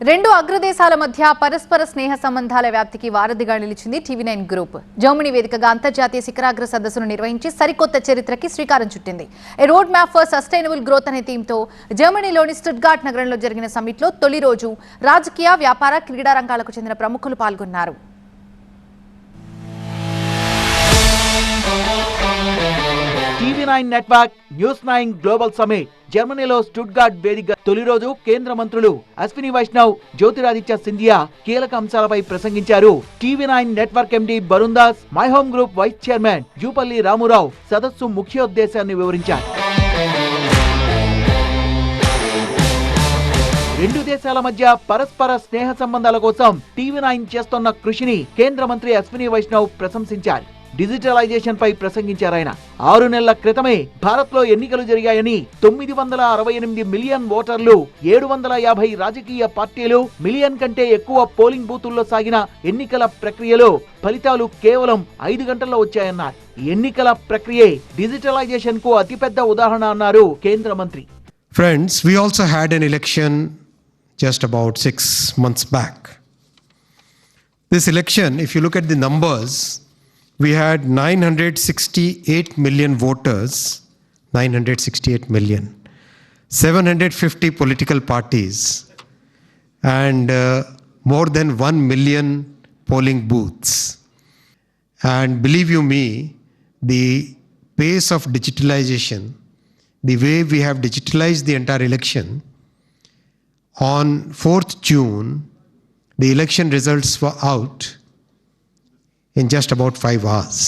రెండు అగ్రదేశాల మధ్య పరస్పర స్నేహ సంబంధాల వ్యాప్తికి వారధిగా నిలిచింది టీవీ9 గ్రూప్. జర్మనీ వేదికగా అంతర్జాతీయ శిఖరాగ్ర సదస్సును నిర్వహించి సరికొత్త చరిత్రకి శ్రీకారం చుట్టింది. A road map for sustainable growth అనే థీమ్తో జర్మనీలోని స్టుట్గార్ట్ నగరంలో జరిగిన సమ్మిట్లో తొలి రోజు రాజకీయ, వ్యాపార, క్రీడా రంగాలకు చెందిన ప్రముఖులు పాల్గొన్నారు. TV9 network news 9 global summit జర్మనీలో స్టుట్గార్ట్ వేదికగా తొలి రోజు కేంద్ర మంత్రులు అశ్విని వైష్ణవ్, జ్యోతిరాదిత్య సింధియా కీలక అంశాలపై ప్రసంగించారు. TV nine network MD Barun Das, My Home Group vice chairman Jupally Rama Rao సదస్సు ముఖ్యోద్దేశాన్ని వివరించారు. రెండు దేశాల మధ్య పరస్పర స్నేహ సంబంధాల కోసం టీవీ9 చేస్తున్న కృషిని కేంద్ర మంత్రి అశ్విని వైష్ణవ్ ప్రశంసించారు. డిజిటలైజేషన్ పై ప్రసంగించారాయన. 6 నెలల క్రితమే భారత్ లో ఎన్నికలు జరిగాయని 968 మిలియన్ ఓటర్లు, 750 రాజకీయ పార్టీలు, మిలియన్ కంటే ఎక్కువ పోలింగ్ బూతుల్లో సాగిన ఎన్నికల ప్రక్రియలో ఫలితాలు కేవలం 5 గంటల్లో వచ్చాయన్నారు. ఎన్నికల ప్రక్రియే డిజిటలైజేషన్ కు అతిపెద్ద ఉదాహరణ అన్నారు కేంద్ర మంత్రి. Friends, we also had an election just about 6 months back. This election, if you look at the numbers, we had 968 million voters, 968 million, 750 political parties, and more than 1 million polling booths. And believe you me, the pace of digitalization, the way we have digitalized the entire election, on 4th June, the election results were out in just about 5 hours.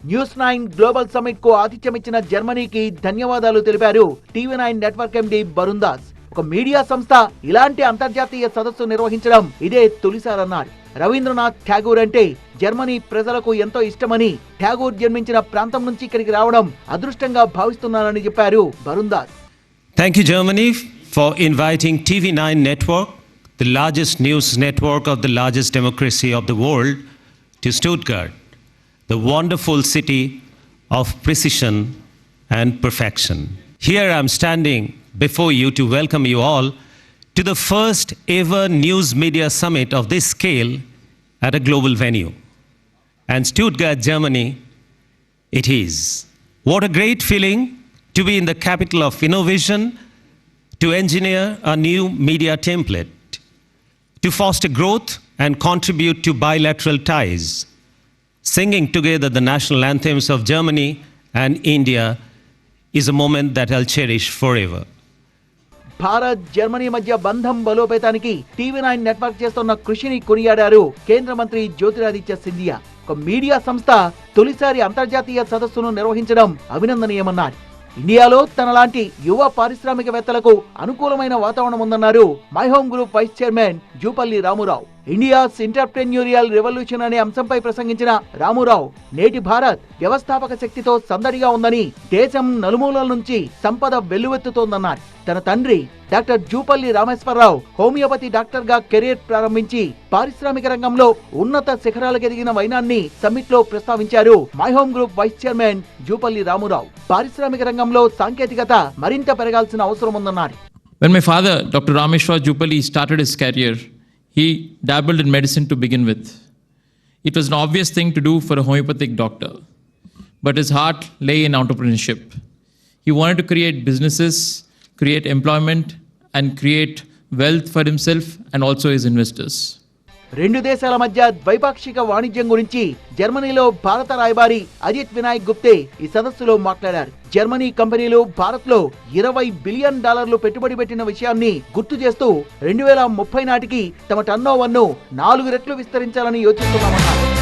News 9 global summit కు ఆతిథ్యమిచ్చిన జర్మనీకి ధన్యవాదాలు తెలిపారు TV9 network MD Barun Das. ఒక media సంస్థ ఇలాంటి అంతర్జాతీయ సదస్సు నిర్వహించడం ఇదే తొలిసారన్నారు. రవీంద్రనాథ్ ఠాగూర్ అంటే జర్మనీ ప్రజలకు ఎంతో ఇష్టమని, ఠాగూర్ జన్మించిన ప్రాంతం నుంచి ఇక్కడికి రావడం అదృష్టంగా భావిస్తున్నానని చెప్పారు Barun Das. Thank you, Germany, for inviting TV9 Network, the largest news network of the largest democracy of the world, to Stuttgart, the wonderful city of precision and perfection. Here I am standing before you to welcome you all to the first ever news media summit of this scale at a global venue. And Stuttgart, Germany, it is. What a great feeling to be in the capital of innovation, to engineer a new media template, to foster growth and contribute to bilateral ties. Singing together the national anthems of Germany and India is a moment that I'll cherish forever. Bharat, Germany మధ్య బంధం బలోపేతానికి TV9 network చేస్తున్న కృషిని కొనియాడారు కేంద్ర మంత్రి జ్యోతిరాదిత్య సింధియా. ఒక media సంస్థ తొలిసారి అంతర్జాతీయ సదస్సును నిర్వహించడం అభినందనీయమన్నారు. ఇండియాలో తనలాంటి యువ పారిశ్రామికవేత్తలకు అనుకూలమైన వాతావరణం ఉందన్నారు My Home Group vice chairman Jupally Rama Rao. India's entrepreneurial revolution అనే అంశంపై ప్రసంగించిన రామారావు, నేటి భారత్ వ్యవస్థాపక శక్తితో సందడిగా ఉందని, దేశం నలుమూలల నుంచి సంపద వెల్లువెత్తుతోందన్నారు. తన తండ్రి doctor Jupally Rameshwar Rao homeopathy doctor గా కెరీర్ ప్రారంభించి పారిశ్రామిక రంగంలో ఉన్నత శిఖరాలకు ఎదిగిన వైనాన్ని సమ్మిట్ లో ప్రస్తావించారు My Home Group vice chairman Jupally Rama Rao. పారిశ్రామిక రంగంలో సాంకేతికత మరింత పెరగాల్సిన అవసరం ఉందన్నారు. When my father, Dr. Rameshwar Jupalli, started his career, he dabbled in medicine to begin with. It was an obvious thing to do for a homeopathic doctor, but his heart lay in entrepreneurship. He wanted to create businesses, create employment, and create wealth for himself and also his investors. రెండు దేశాల మధ్య ద్వైపాక్షిక వాణిజ్యం గురించి జర్మనీలో భారత రాయబారి అజిత్ వినాయక్ గుప్తే ఈ సదస్సులో మాట్లాడారు. జర్మనీ కంపెనీలు భారత్ లో $20 బిలియన్ పెట్టుబడి పెట్టిన విషయాన్ని గుర్తు చేస్తూ 2030 నాటికి తమ టర్నోవర్ను 4 రెట్లు విస్తరించాలని యోచిస్తున్నామన్నారు.